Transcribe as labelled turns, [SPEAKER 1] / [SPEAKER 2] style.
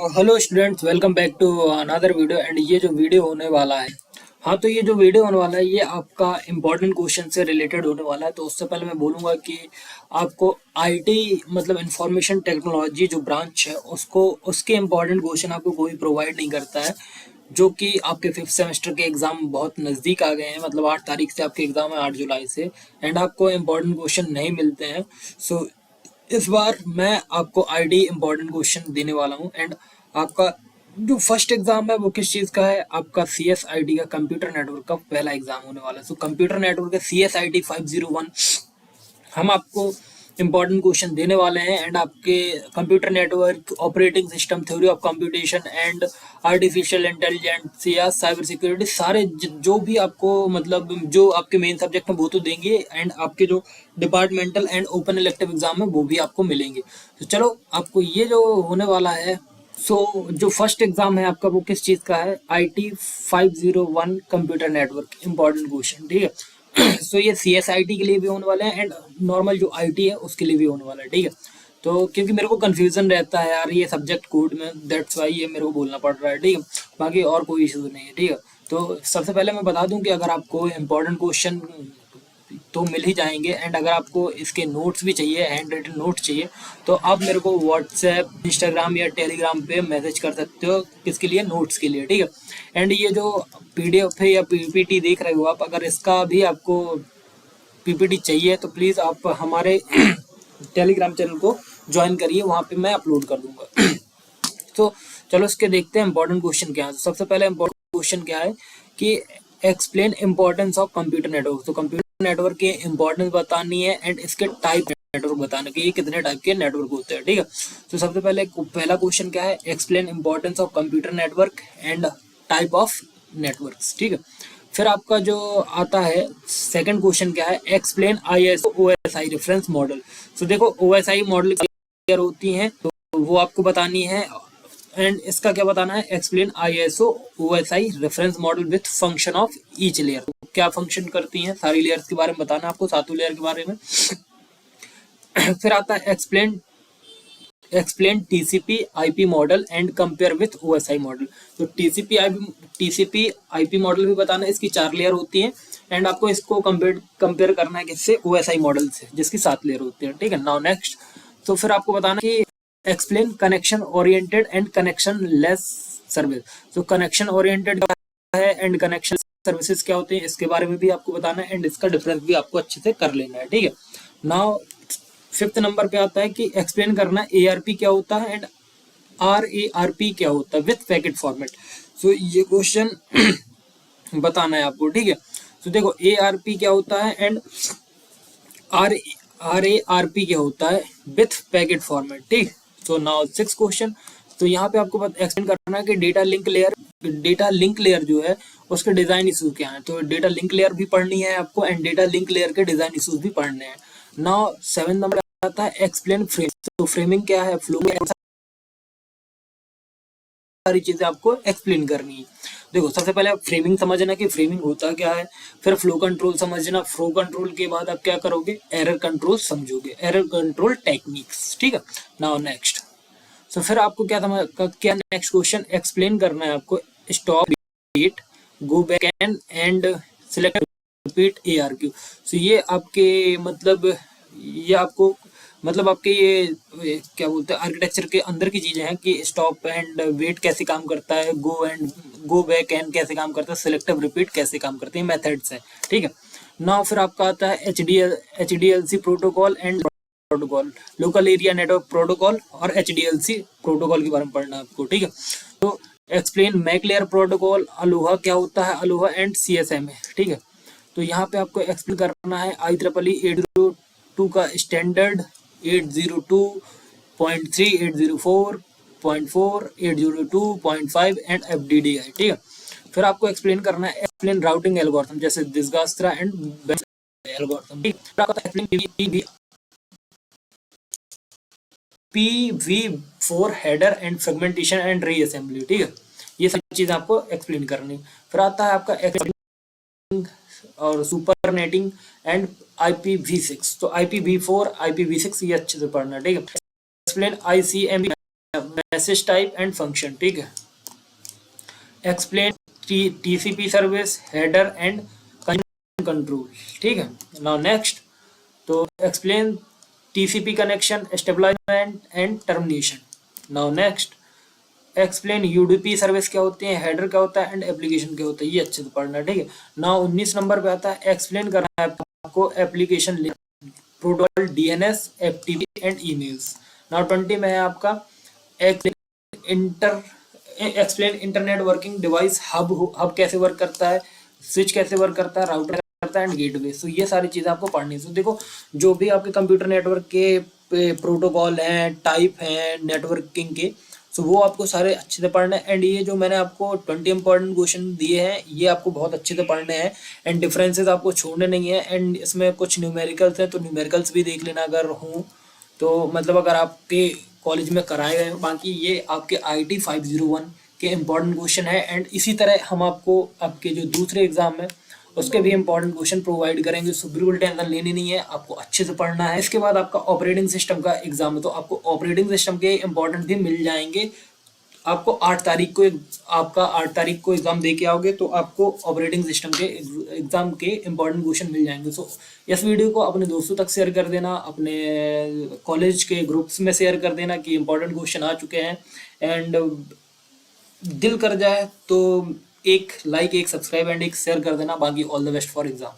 [SPEAKER 1] Hello students, welcome back to another video. And ये जो video होने वाला है, हाँ, तो ये जो वीडियो होने वाला है ये आपका इम्पोर्टेंट क्वेश्चन से रिलेटेड होने वाला है। तो उससे पहले मैं बोलूँगा कि आपको आईटी मतलब इंफॉर्मेशन टेक्नोलॉजी जो ब्रांच है उसको उसके इम्पोर्टेंट क्वेश्चन आपको कोई प्रोवाइड नहीं करता है, जो कि आपके फिफ्थ सेमेस्टर के एग्ज़ाम बहुत नज़दीक आ गए हैं। मतलब 8 तारीख से आपके एग्ज़ाम है, 8 जुलाई से। एंड आपको इम्पोर्टेंट क्वेश्चन नहीं मिलते हैं। सो इस बार मैं आपको आईडी इम्पोर्टेंट क्वेश्चन देने वाला हूँ। एंड आपका जो फर्स्ट एग्जाम है वो किस चीज़ का है? आपका सी एस आई टी का कंप्यूटर नेटवर्क का पहला एग्जाम होने वाला है। सो कंप्यूटर नेटवर्क का सी एस आई टी 501 हम आपको इम्पोर्टेंट क्वेश्चन देने वाले हैं। एंड आपके computer network, operating system, theory of computation and artificial intelligence या साइबर सिक्योरिटी, सारे जो भी आपको मतलब जो आपके मेन सब्जेक्ट में वो तो देंगे। एंड आपके जो departmental and open elective exam है वो भी आपको मिलेंगे। तो चलो, आपको ये जो होने वाला है, जो फर्स्ट एग्जाम है आपका वो किस चीज़ का है? I T 501 computer network important question, ठीक है। सो ये सी एस आई टी के लिए भी होने वाले हैं एंड नॉर्मल जो आई टी है उसके लिए भी होने वाला है, ठीक है। तो क्योंकि मेरे को कन्फ्यूज़न रहता है यार ये सब्जेक्ट कोड में, दैट्स वाई ये मेरे को बोलना पड़ रहा है, ठीक है। बाकी और कोई इशू नहीं है, ठीक है। तो सबसे पहले मैं बता दूं कि अगर आपको इम्पोर्टेंट क्वेश्चन तो मिल ही जाएंगे। एंड अगर आपको इसके नोट्स भी चाहिए, हैंड रिटन नोट्स चाहिए, तो आप मेरे को व्हाट्सएप, इंस्टाग्राम या टेलीग्राम पे मैसेज कर सकते हो। किसके लिए? नोट्स के लिए, ठीक है। एंड ये जो पीडीएफ है या पीपीटी देख रहे हो आप, अगर इसका भी आपको पीपीटी चाहिए तो प्लीज़ आप हमारे टेलीग्राम चैनल को ज्वाइन करिए, वहाँ पे मैं अपलोड कर दूंगा। तो चलो इसके देखते हैं इंपॉर्टेंट क्वेश्चन क्या है। तो सबसे पहले इंपॉर्टेंट क्वेश्चन क्या है कि explain importance of computer network. तो कंप्यूटर नेटवर्क की इंपॉर्टेंस बतानी है एंड इसके टाइप नेटवर्क बताने के, ये कितने टाइप के नेटवर्क होते हैं, ठीक है। तो सबसे पहले पहला क्वेश्चन क्या है? Explain importance of computer network and type of networks, ठीक है। फिर आपका जो आता है सेकंड क्वेश्चन क्या है? Explain ISO OSI reference model. तो देखो, ओएसआई मॉडल क्लियर होती हैं तो वो आपको बतानी है। एंड इसका क्या बताना है? Explain ISO OSI reference model with function of each layer. क्या फंक्शन करती हैं सारी लेयर्स के बारे में बताना है आपको, सातों लेयर के बारे में। फिर आता है explain TCP IP model and compare with OSI model. तो टीसीपी आईपी मॉडल भी बताना है, इसकी 4 लेयर होती हैं। एंड आपको इसको कंपेयर करना है किससे? ओएसआई मॉडल से, जिसकी 7 लेयर होती है, ठीक है। नाउ नेक्स्ट, तो फिर आपको बताना है कि explain connection oriented and connection less service. तो कनेक्शन ओरिएंटेड है एंड कनेक्शन सर्विसेज क्या होते हैं, इसके बारे में भी आपको बताना है। एंड इसका डिफरेंस भी आपको अच्छे से कर लेना है, ठीक है। नाउ फिफ्थ नंबर पे आता है कि एक्सप्लेन करना है एआरपी क्या होता है एंड आरएआरपी क्या होता है विथ पैकेट फॉर्मेट। सो ये क्वेश्चन बताना है आपको, ठीक है। तो देखो, एआरपी क्या होता है एंड आर आरएआरपी क्या होता है विथ पैकेट फॉर्मेट, ठीक। तो नाउ सिक्स क्वेश्चन, तो यहाँ पे आपको एक्सप्लेन करना है कि डेटा लिंक लेयर जो है उसके डिजाइन इशू क्या है। तो डेटा लिंक लेयर भी पढ़नी है आपको एंड डेटा लिंक लेयर के डिजाइन इशूज भी पढ़ने हैं। नाउ 7 नंबर आता है एक्सप्लेन फ्रेम। तो फ्रेमिंग क्या है, फ्लो, सारी चीजें आपको एक्सप्लेन करनी है। देखो, सबसे पहले आप फ्रेमिंग समझना कि फ्रेमिंग होता क्या है। फिर फ्लो कंट्रोल समझना, फ्लो कंट्रोल के बाद आप क्या करोगे? एरर कंट्रोल समझोगे, एरर कंट्रोल टेक्निक्स, ठीक है। नाउ नेक्स्ट, तो फिर आपको क्या नेक्स्ट क्वेश्चन एक्सप्लेन करना है आपको। Stop, wait, go back and select, repeat, ARQ. So ये आपके मतलब ये आपको मतलब आपके ये क्या बोलते हैं, आर्किटेक्चर के अंदर की चीजें हैं कि स्टॉप एंड वेट कैसे काम करता है, गो बैक एंड कैसे काम करता है, सिलेक्टिव रिपीट कैसे काम करते हैं, मेथड्स हैं, ठीक है। नाउ फिर आपका आता है HDLC protocol and protocol, local area network protocol और एचडीएलसी प्रोटोकॉल के बारे में पढ़ना है आपको, ठीक है। तो explain MAC layer protocol, ALOHA क्या होता है, अलोहा एंड सीएसएम है, ठीक है। तो यहाँ पे आपको एक्सप्लेन करना है IEEE 802 का स्टैंडर्ड 802.3, 804.4, 802.5 एंड FDDI, ठीक है। फिर आपको एक्सप्लेन करना है एक्सप्लेन राउटिंग एल्गोरिथम, जैसे दिसगास्त्रा एंड एल्गोरिथम, ठीक है। PV4 header and fragmentation and reassembly, ठीक है। ये सारी चीजें आपको एक्सप्लेन करनी। फिर आता है आपका एक्सप्लेन और सुपर नेटिंग एंड IPv6। तो IPv4, IPv6 ये अच्छे से पढ़ना, ठीक है। Explain ICMP message type and function, ठीक है। Explain TCP service, header and control, ठीक है। नाउ नेक्स्ट, तो explain TCP connection, establishment and termination. Now next, explain UDP service क्या होती है, हेडर क्या होता है एंड एप्लीकेशन क्या होता है, ये अच्छे से पढ़ना है, ठीक है। नाउ 19 नंबर पे आता है एक्सप्लेन करना है आपको application protocol, DNS, FTP and emails. Now 20 में है आपका inter explain internet working device, hub कैसे वर्क करता है, स्विच कैसे वर्क करता है, राउटर करता है एंड गेटवे। सो ये सारी चीज़ें आपको पढ़नी है। सो देखो, जो भी आपके कंप्यूटर नेटवर्क के प्रोटोकॉल हैं, टाइप हैं नेटवर्किंग के, सो वो आपको सारे अच्छे से पढ़ने हैं। एंड ये जो मैंने आपको 20 इंपॉर्टेंट क्वेश्चन दिए हैं, ये आपको बहुत अच्छे से पढ़ने हैं एंड डिफरेंसेस आपको छोड़ने नहीं है। एंड इसमें कुछ न्यूमेरिकल्स हैं, तो न्यूमेरिकल्स भी देख लेना अगर हूँ तो, मतलब अगर आपके कॉलेज में कराए गए हो। बाकी ये आपके IIT 501 के इम्पॉर्टेंट क्वेश्चन है एंड इसी तरह हम आपको आपके जो दूसरे एग्जाम है उसके भी इंपॉर्टेंट क्वेश्चन प्रोवाइड करेंगे। सो बिल्कुल टेंशन लेनी नहीं है, आपको अच्छे से पढ़ना है। इसके बाद आपका ऑपरेटिंग सिस्टम का एग्जाम है, तो आपको ऑपरेटिंग सिस्टम के इंपॉर्टेंट भी मिल जाएंगे। आपको 8 तारीख को आपका 8 तारीख को एग्जाम दे के आओगे तो आपको ऑपरेटिंग सिस्टम के एग्जाम के इंपॉर्टेंट क्वेश्चन मिल जाएंगे। सो इस वीडियो को अपने दोस्तों तक शेयर कर देना, अपने कॉलेज के ग्रुप्स में शेयर कर देना कि इंपॉर्टेंट क्वेश्चन आ चुके हैं। एंड दिल कर जाए तो एक लाइक, एक सब्सक्राइब एंड एक शेयर कर देना। बाकी all the best for exam.